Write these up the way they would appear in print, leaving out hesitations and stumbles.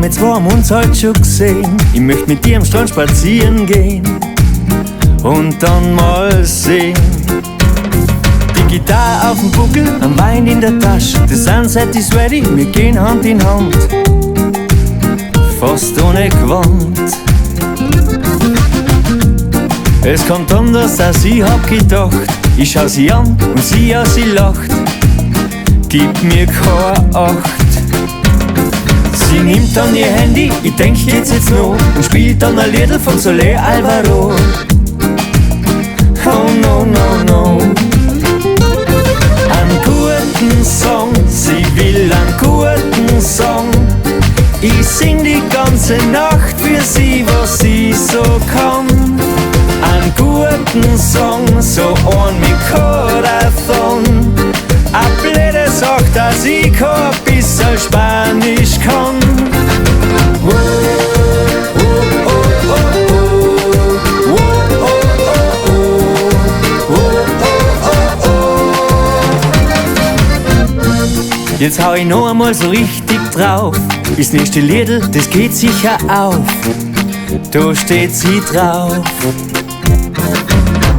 mit zwei haben uns halt schon gesehen. Ich möchte mit dir am Strand spazieren gehen und dann mal sehen. Die Gitarre auf dem Buckel, ein Wein in der Tasche. The sunset is ready, wir gehen Hand in Hand, fast ohne Gewand. Es kommt anders, als ich hab gedacht. Ich schau sie an und sie lacht. Gib mir keine Acht. Sie nimmt dann ihr Handy, ich denk geht's jetzt noch, und spielt dann ein Liedl von Soler Alvaro. Oh no, no, no. Einen guten Song, sie will einen guten Song. Ich sing die ganze Nacht für sie, was sie so kann. Einen guten Song, so ein mit Corazon. A blöde sagt, dass ich kein bisschen Spanisch kann. Jetzt hau ich noch einmal so richtig drauf. Das nächste Liedl, das geht sicher auf. Da steht sie drauf.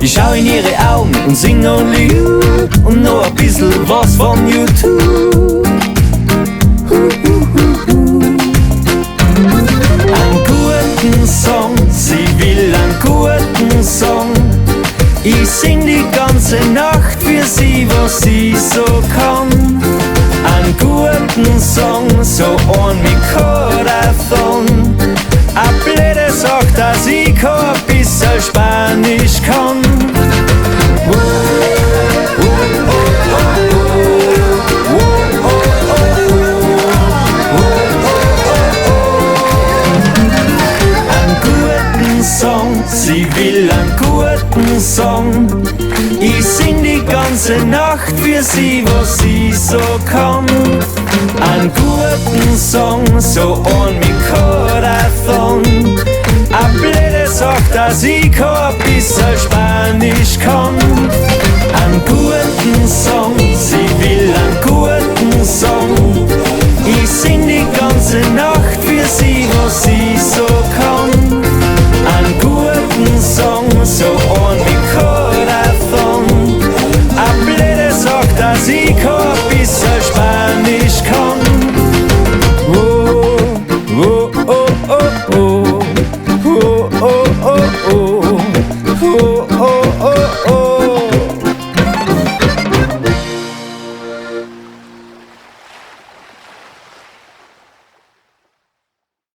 Ich schau in ihre Augen und sing Only You und noch ein bisschen was von YouTube. Einen guten Song, sie will einen guten Song. Ich sing die ganze Nacht für sie, was sie so kann. Einen guten Song, so ein mit Corazon. A blöde sagt, dass ich kein bisschen Spanisch kann. Einen guten Song, sie will einen guten Song. Ich sing die ganze Nacht für sie, was sie so kann. Einen guten Song, so ein mit Corazon. A blöde sagt, dass ich kein bisschen Spanisch kann.